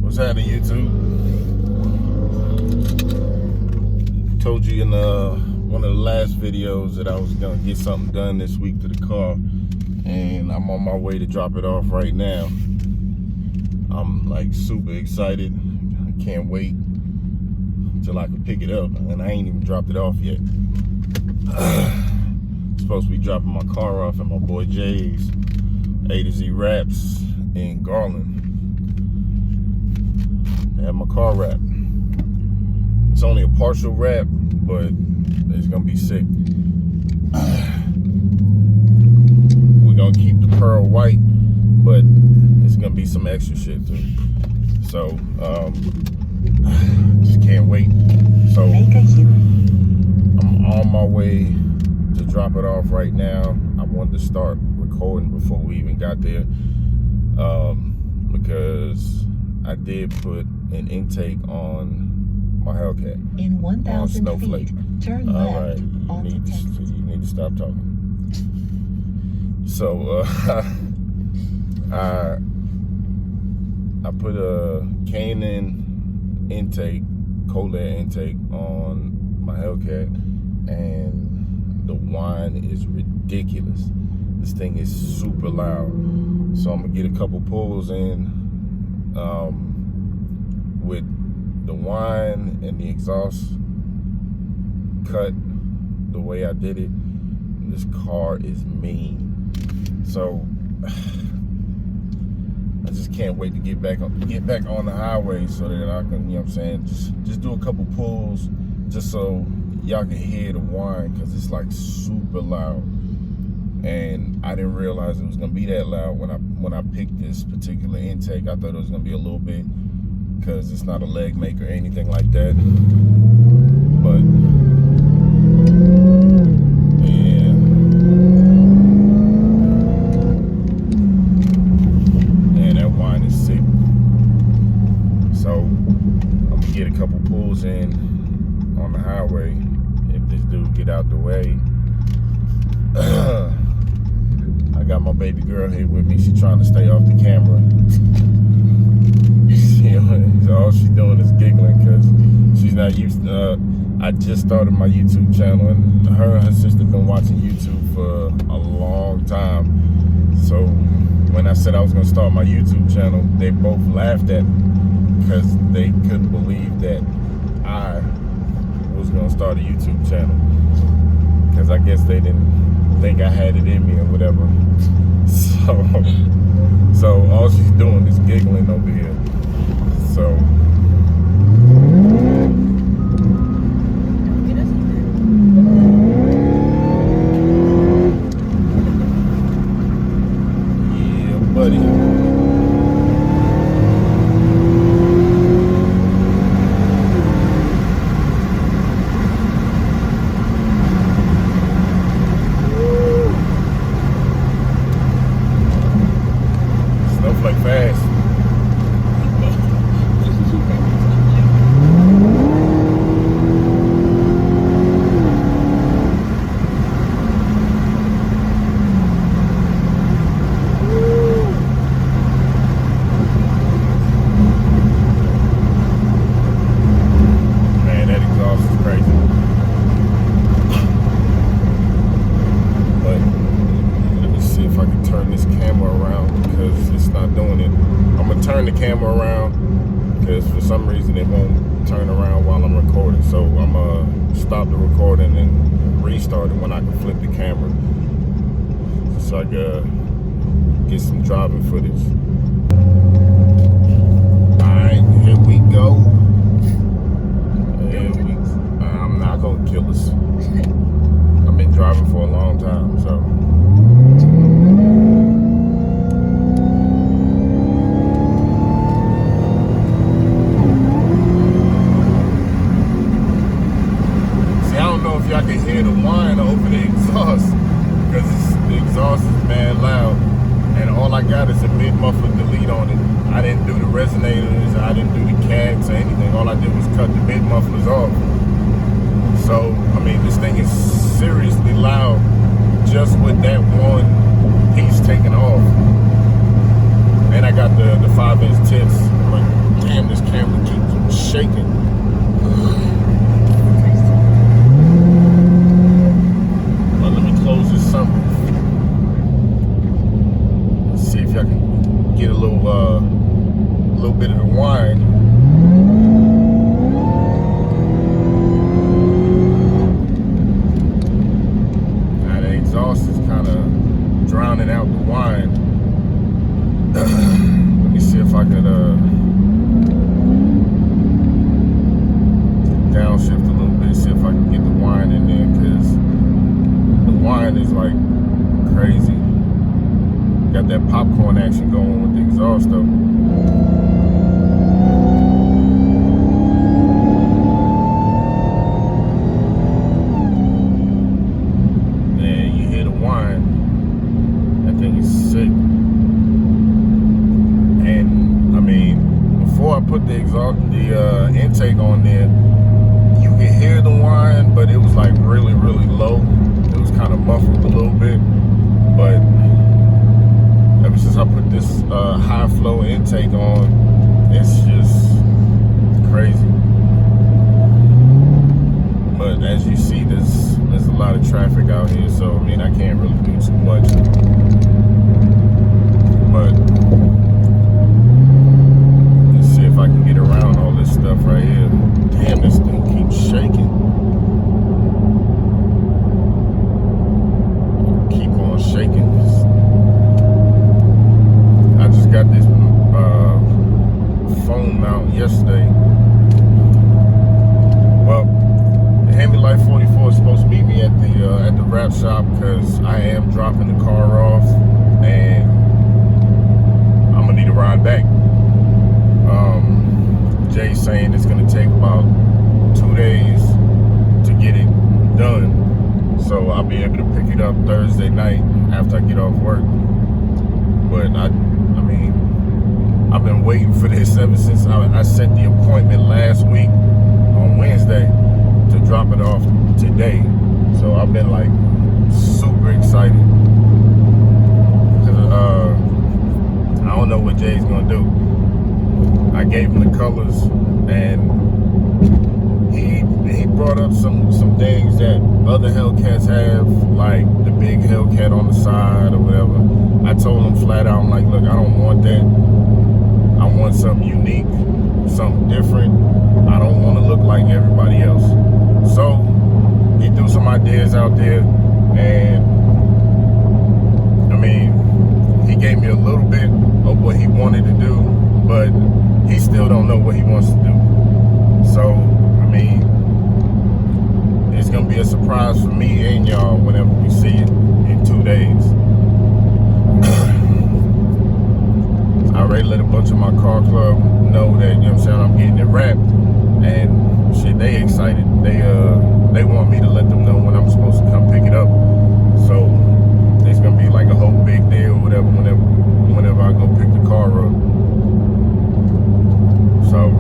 What's happening, YouTube? Told you in one of the last videos that I was gonna get something done this week to the car, and I'm on my way to drop it off right now. I'm like super excited. I can't wait till I can pick it up, and I ain't even dropped it off yet. Supposed to be dropping my car off at my boy Jay's A to Z Wraps in Garland. I have my car wrapped. It's only a partial wrap, but it's gonna be sick. We're gonna keep the pearl white, but it's gonna be some extra shit too. So, just can't wait. So, I'm on my way to drop it off right now. I wanted to start recording before we even got there, because I did put an intake on my Hellcat. In 1,000 Snowflake. feet, turn All left. right, Onto you need to stop talking. So, I put a K&N intake, cold air intake on my Hellcat, and the whine is ridiculous. This thing is super loud. So I'm gonna get a couple pulls in with the whine and the exhaust cut the way I did it. This car is mean. So I just can't wait to get back on the highway so that I can, you know what I'm saying, just do a couple pulls just so y'all can hear the whine, because it's like super loud. And I didn't realize it was gonna be that loud when I picked this particular intake. I thought it was gonna be a little bit, because it's not a leg maker or anything like that. But yeah, man, that whine is sick. So I'm gonna get a couple pulls in on the highway if this dude get out the way. I got my baby girl here with me. She trying to stay off the camera. So all she's doing is giggling because she's not used to. I just started my YouTube channel, and her sister been watching YouTube for a long time. So when I said I was gonna start my YouTube channel, they both laughed at me because they couldn't believe that I was gonna start a YouTube channel, because I guess they didn't think I had it in me or whatever. So all she's doing is giggling over here. So yeah, buddy. Snowflake fast. Man, that exhaust is crazy. But let me see if I can turn this camera around, because it's not doing it. I'm gonna turn the camera around because for some reason it won't turn around while I'm recording. So I'm gonna stop the recording and restart it when I can flip the camera, so I can get some driving footage. Alright, here we go. I'm not gonna kill us. I've been driving for a long time, so. Y'all can hear the whine over the exhaust, because the exhaust is mad loud, and all I got is a mid-muffler delete on it. I didn't do the resonators, I didn't do the cats or anything. All I did was cut the mid-mufflers off. So, I mean, this thing is seriously loud just with that one piece taken off. And I got the 5-inch tips. I'm like, damn, little bit of the wine. Now the exhaust is kind of drowning out the wine. Let me see if I could downshift a little bit, see if I can get the wine in there, because the wine is like crazy. Got that popcorn action going with the exhaust though. Man, you hear the wine, that thing is sick. And I mean, before I put the intake on there, you could hear the wine, but it was like really, really low. It was kind of muffled a little bit, but ever since I put this high flow intake on, it's just crazy. But as you see, there's a lot of traffic out here, so I mean, I can't really do too much. But let's see if I can get around all this stuff right here. Damn, this thing keeps shaking. Keep on shaking. I just got this phone mount yesterday. Well, the Hemi Life 44 is supposed to meet me at the wrap shop because I am dropping the car off and I'm gonna need a ride back. Jay's saying it's gonna take about 2 days to get it done, so I'll be able to pick it up Thursday night after I get off work. But I mean, I've been waiting for this ever since I set the appointment last week on Wednesday to drop it off today. So I've been like super excited because I don't know what Jay's gonna do. I gave him the colors and he brought up some things that other Hellcats have, like the big Hellcat on the side or whatever. I told him flat out, I'm like, look, I don't want that. I want something unique, something different. I don't want to look like everybody else. So he threw some ideas out there, and I mean, he gave me a little bit of what he wanted to do, but he still don't know what he wants to do. So, I mean, it's gonna be a surprise for me and y'all whenever we see it in 2 days. I already let a bunch of my car club know that, you know what I'm saying, I'm getting it wrapped, and shit, they excited. They want me to let them know when I'm supposed to come pick it up. So it's gonna be like a whole big day or whatever whenever I go pick the car up. So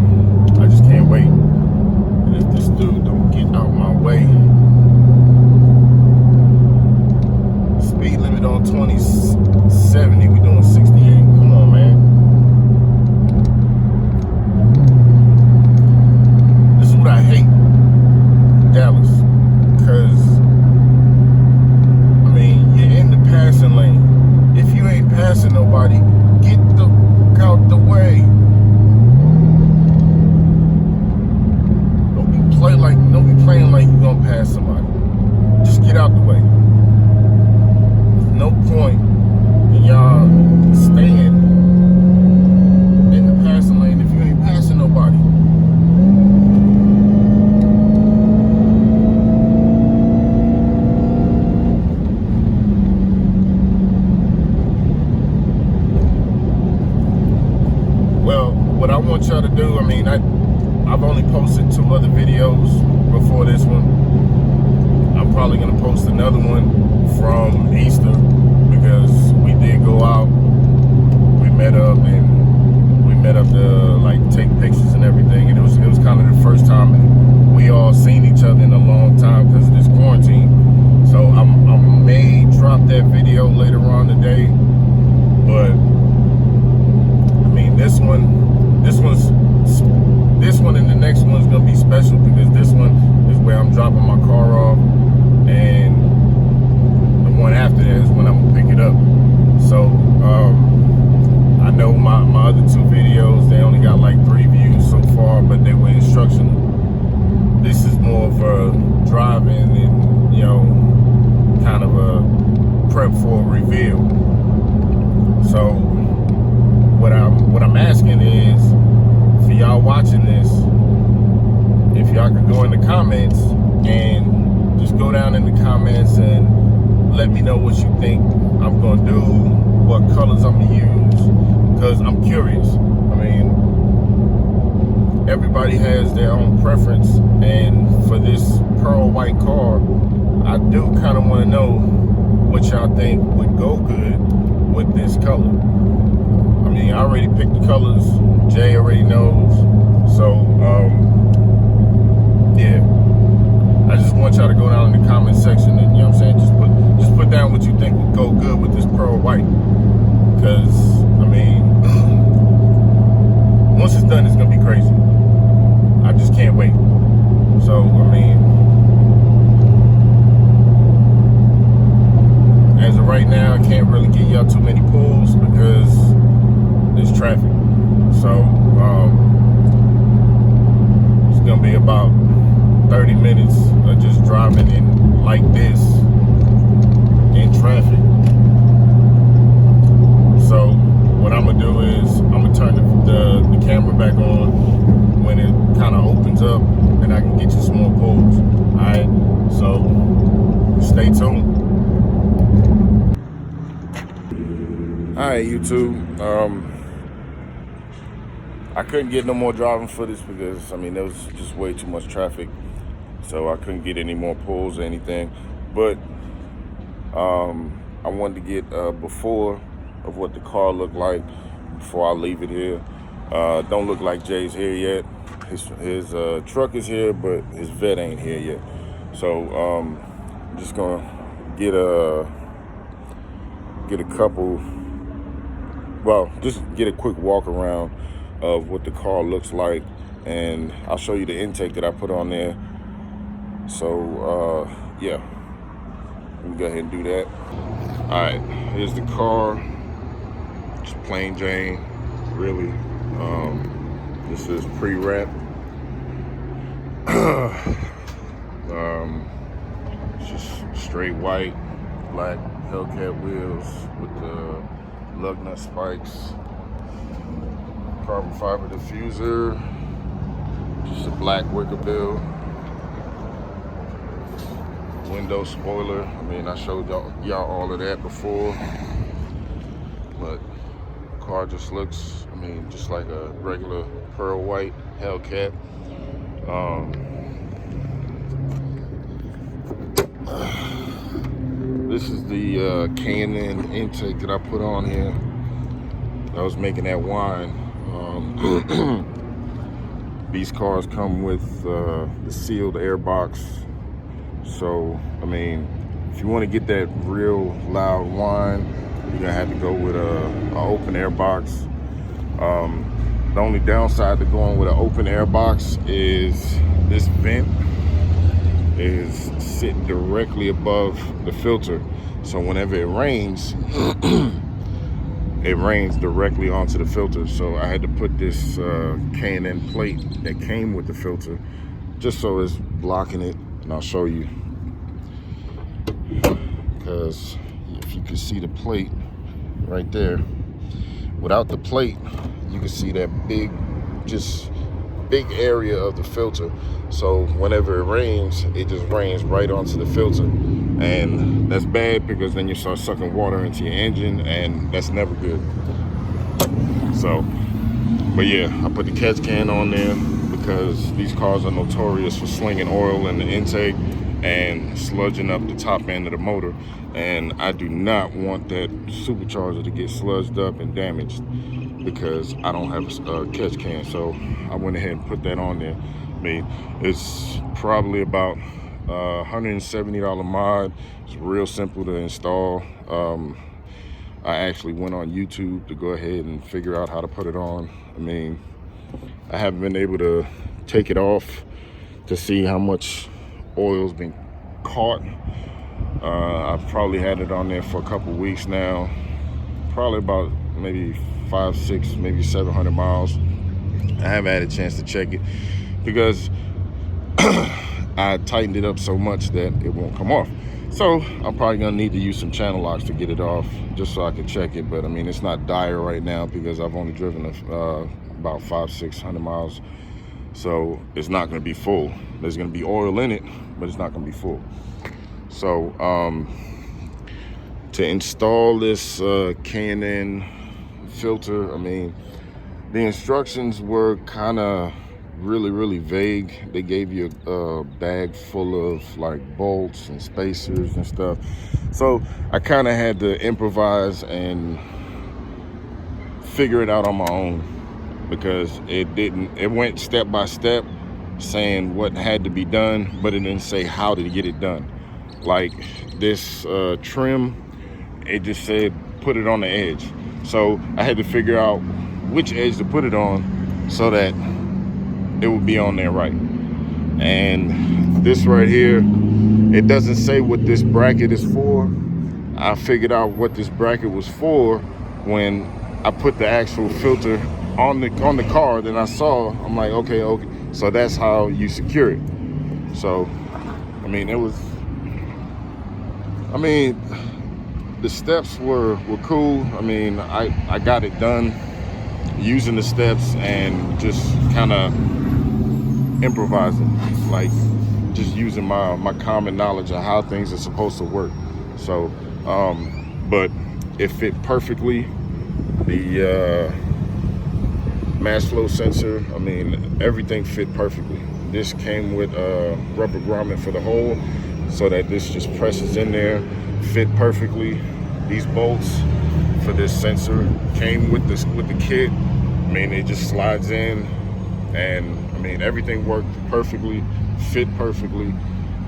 I just can't wait. And if this dude don't get out my way, speed limit on 2070, we doing 68. Come on, man. This is what I hate, Dallas, because I mean, you're in the passing lane. If you ain't passing nobody, get the fuck out the way. Don't be playing like you're gonna pass somebody. Just get out the way. There's no point in y'all staying in the passing lane if you ain't passing nobody. Well, what I want y'all to do, I mean, I've only posted 2 other videos before this one. I'm probably gonna post another one from Easter because we did go out. We met up to like take pictures and everything, and it was kind of the first time we all seen each other in a long time because of this quarantine. So I may drop that video later on today, but I mean this one and the next one's gonna be special because this one is where I'm dropping my car off, and the one after that is when I'm gonna pick it up. So I know my other 2 videos, they only got like 3 views so far, but they were instructional. This is more of a driving and, you know, kind of a prep for a reveal. So what I'm asking is, for y'all watching this, if y'all could go in the comments and just go down in the comments and let me know what you think I'm gonna do, what colors I'm gonna use, because I'm curious. I mean, everybody has their own preference, and for this pearl white car, I do kind of want to know what y'all think would go good with this color. I mean, I already picked the colors. Jay already knows. So, yeah. I just want y'all to go down in the comment section and, you know what I'm saying, just put down what you think would go good with this pearl white. Because, I mean, once it's done, it's going to be crazy. I just can't wait. So, I mean, as of right now, I can't really give y'all too many pulls because there's traffic. So, it's gonna be about 30 minutes of just driving in like this in traffic. So, what I'm gonna do is I'm gonna turn the camera back on when it kind of opens up, and I can get you some more pulls. All right, so stay tuned. All right, YouTube. I couldn't get no more driving footage because, I mean, there was just way too much traffic, so I couldn't get any more pulls or anything. But I wanted to get before of what the car looked like before I leave it here. Don't look like Jay's here yet. His truck is here, but his vet ain't here yet. So I'm just gonna get a couple. Well, just get a quick walk around of what the car looks like, and I'll show you the intake that I put on there. So yeah, let me go ahead and do that. All right, here's the car. Just plain Jane, really. This is pre-wrap. It's just straight white, black Hellcat wheels with the lug nut spikes, carbon fiber diffuser, just a black wicker bill, window spoiler. I mean, I showed y'all all of that before, but the car just looks, I mean, just like a regular pearl white Hellcat. This is the K&N intake that I put on here. I was making that wine. These cars come with the sealed air box. So, I mean, if you want to get that real loud wine, you're gonna have to go with an open air box. The only downside to going with an open air box is this vent is sitting directly above the filter. So whenever it rains, it rains directly onto the filter. So I had to put this K&N plate that came with the filter just so it's blocking it, and I'll show you. Because if you can see the plate right there, without the plate, you can see that big area of the filter. So whenever it rains, it just rains right onto the filter, and that's bad because then you start sucking water into your engine, and that's never good. So, but yeah, I put the catch can on there because these cars are notorious for slinging oil in the intake and sludging up the top end of the motor, and I do not want that supercharger to get sludged up and damaged because I don't have a catch can. So I went ahead and put that on there. I mean, it's probably about $170 mod. It's real simple to install. I actually went on YouTube to go ahead and figure out how to put it on. I mean, I haven't been able to take it off to see how much oil's been caught. I've probably had it on there for a couple weeks now, probably about maybe 5, 6, maybe 700 miles. I haven't had a chance to check it because I tightened it up so much that it won't come off. So I'm probably gonna need to use some channel locks to get it off, just so I can check it. But I mean, it's not dire right now because I've only driven about 500, 600 miles. So it's not gonna be full. There's gonna be oil in it, but it's not gonna be full. So to install this K&N filter, I mean, the instructions were kind of really vague. They gave you a bag full of like bolts and spacers and stuff. So I kind of had to improvise and figure it out on my own, because it went step by step saying what had to be done, but it didn't say how to get it done. Like this trim, it just said put it on the edge. So I had to figure out which edge to put it on so that it would be on there right. And this right here, it doesn't say what this bracket is for. I figured out what this bracket was for when I put the actual filter on the car. Then I saw, I'm like, okay, so that's how you secure it. So I mean, the steps were cool. I mean, I got it done using the steps and just kind of improvising, like just using my common knowledge of how things are supposed to work. So but it fit perfectly. The mass flow sensor, I mean, everything fit perfectly. This came with rubber grommet for the hole, so that this just presses in there, fit perfectly. These bolts for this sensor came with the kit. I mean, it just slides in, and I mean, everything worked perfectly, fit perfectly.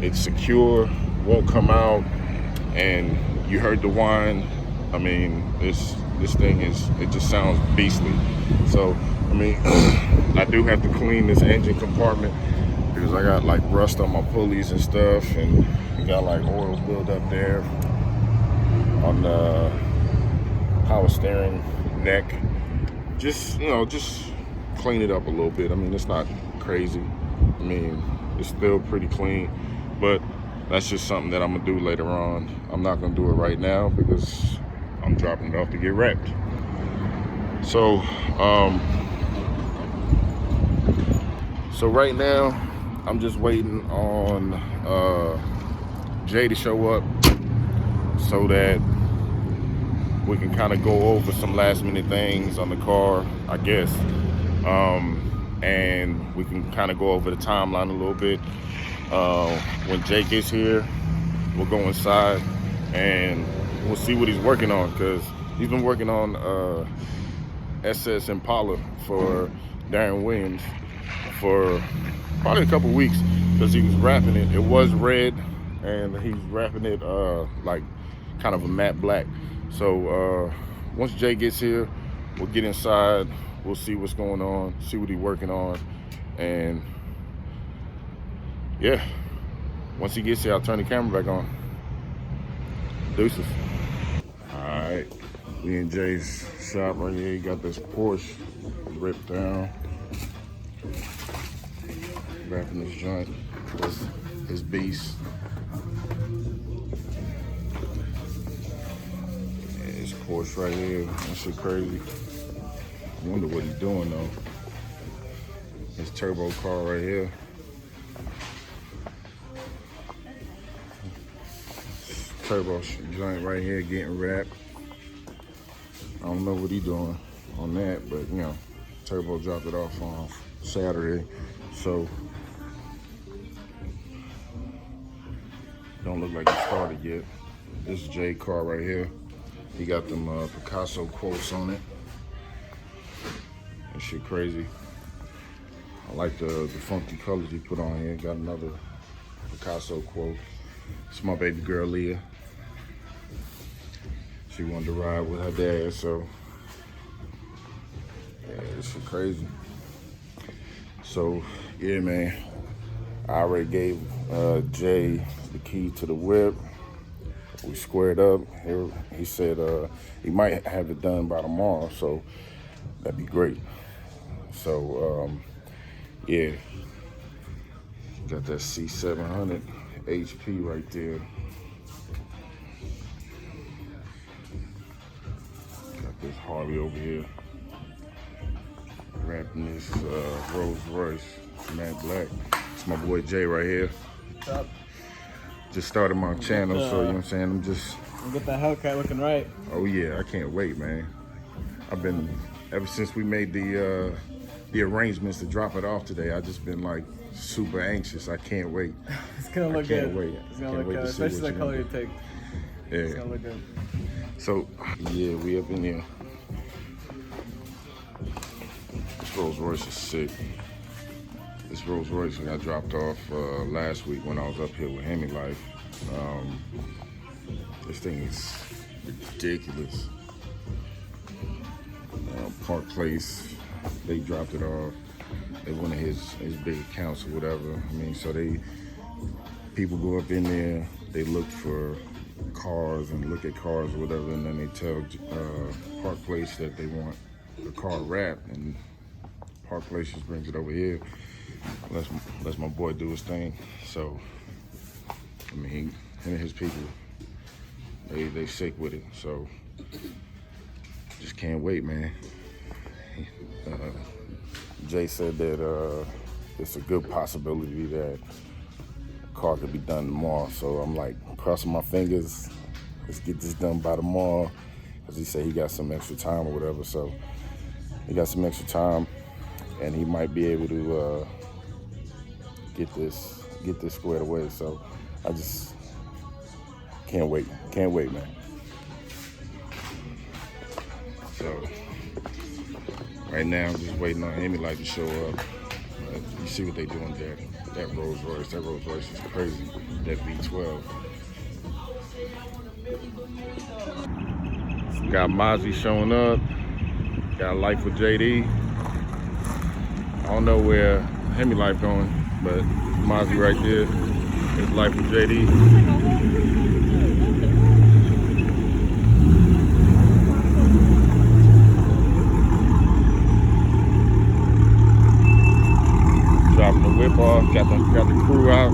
It's secure, won't come out, and you heard the whine. I mean, this thing it just sounds beastly. So I mean, I do have to clean this engine compartment because I got like rust on my pulleys and stuff, and I got like oil buildup there on the power steering neck. Just, you know, just clean it up a little bit. I mean, it's not crazy. I mean, it's still pretty clean, but that's just something that I'm gonna do later on. I'm not gonna do it right now because I'm dropping it off to get wrapped. So so right now I'm just waiting on Jay to show up so that we can kind of go over some last minute things on the car, I guess. And we can kind of go over the timeline a little bit. When Jay gets here, we'll go inside and we'll see what he's working on, because he's been working on SS Impala for Darren Williams for probably a couple weeks, because he was wrapping it. It was red, and he's wrapping it like kind of a matte black. So once Jay gets here, we'll get inside, we'll see what's going on, see what he's working on, and yeah, once he gets here, I'll turn the camera back on. Deuces. All right, we in Jay's shop right here. He got this Porsche ripped down, wrapping this joint with his beast. This Porsche right here, that shit crazy. I wonder what he's doing though. This turbo car right here. This turbo joint right here getting wrapped. I don't know what he's doing on that, but you know, turbo dropped it off on Saturday, so don't look like it started yet. This is Jay car right here. He got them Picasso quotes on it. That shit crazy. I like the funky colors he put on here. Got another Picasso quote. It's my baby girl Leah. She wanted to ride with her dad, so yeah, this shit crazy. So yeah, man, I already gave Jay the key to the whip. we squared up. He said he might have it done by tomorrow, so that'd be great. So yeah, got that C700 HP right there. Got this Harley over here. Wrapping this Rolls Royce matte black. It's my boy Jay right here. What's up? Just started my channel, so you know what I'm saying. I'm just. Get that Hellcat looking right. Oh yeah, I can't wait, man. I've been ever since we made the arrangements to drop it off today. I just been like super anxious. I can't wait. It's gonna look good. I can't wait. It's gonna look good, especially the color you take. Yeah. It's gonna look good. So yeah, we up in here. This Rolls Royce is sick. This Rolls Royce got dropped off last week when I was up here with Hemi Life. This thing is ridiculous. Park Place, they dropped it off. They one of his big accounts or whatever. I mean, so people go up in there, they look for cars and look at cars or whatever, and then they tell Park Place that they want the car wrapped, and Park Place just brings it over here. Lets my boy do his thing. So, I mean, him and his people, they sick with it. So, just can't wait, man. Jay said that it's a good possibility that the car could be done tomorrow. So I'm like crossing my fingers. Let's get this done by tomorrow. Because he said he got some extra time or whatever. So he got some extra time, and he might be able to get this squared away. So I just can't wait. Can't wait, man. So right now, I'm just waiting on Hemi Life to show up. You see what they doing there? That Rolls Royce. That Rolls Royce is crazy. That V12. Got Mozzie showing up. Got Life with JD. I don't know where Hemi Life going, but Mozzie right there. It's Life with JD. Dropping the whip off, got the crew out.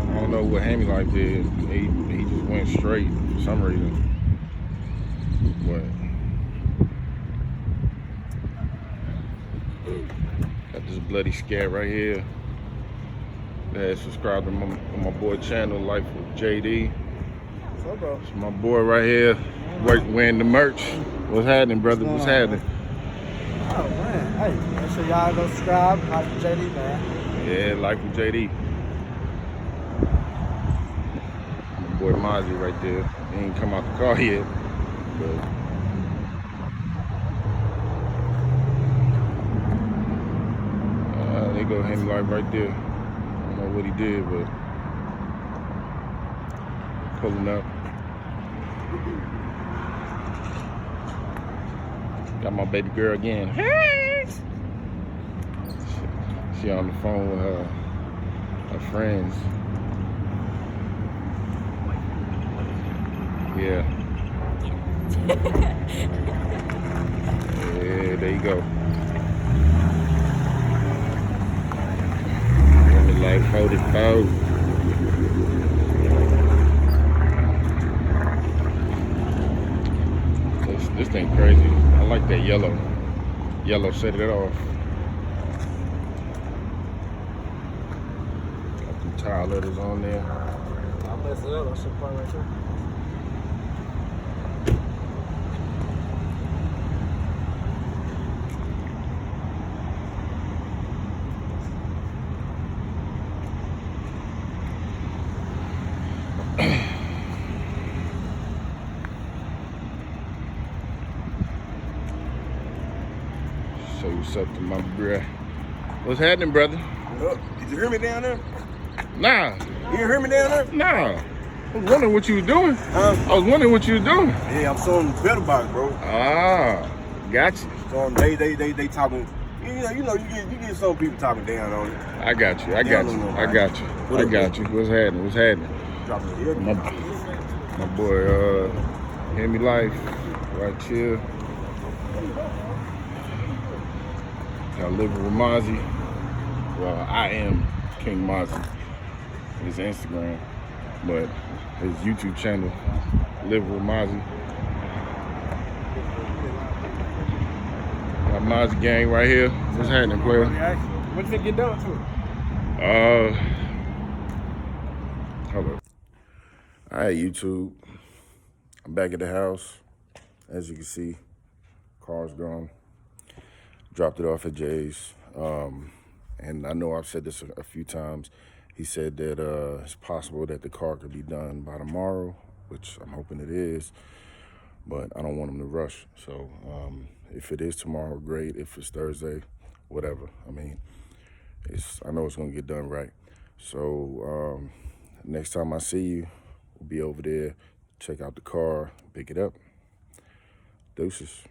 I don't know what Hemi Life did. He just went straight for some reason. But got this bloody scat right here. Yeah, subscribe to my boy channel, Life with JD. What's up, bro? It's my boy right here, wearing the merch. What's happening, brother? What's happening? Oh, man. Hey, make sure y'all go subscribe. Life with JD, man. Yeah, Life with JD. My boy Mozzie right there. He ain't come out the car yet, but they go Hemi Life right there. I don't know what he did, but pulling up. Got my baby girl again. Hey! She on the phone with her friends. Yeah. Yeah, there you go. Life hold it out. This thing crazy. I like that yellow. Yellow set it off. Got some tire letters on there. I'll mess it up. I should probably right here. Show you something, my bruh. What's happening, brother? Did you hear me down there? Nah. You didn't hear me down there? Nah. I was wondering what you was doing. Huh? I was wondering what you was doing. Yeah, I'm showing the pedal box, bro. Ah, gotcha. So they talking You get some people talking down on it. I got you. I got you. I got you. I got you. What's happening? What's happening? Dropping the ear. My boy, Hemi Life, right here. I live with Mozzie. Well, I am King Mozzie. His Instagram, but his YouTube channel, Live with Mozzie. Got Mozzie gang right here. What's happening, player? What you get done to it? Hold up. All right, YouTube. I'm back at the house. As you can see, car's gone. Dropped it off at Jay's. And I know I've said this a few times. He said that it's possible that the car could be done by tomorrow, which I'm hoping it is. But I don't want him to rush. So if it is tomorrow, great. If it's Thursday, whatever. I mean, I know it's gonna get done right. So next time I see you, we'll be over there, check out the car, pick it up. Deuces.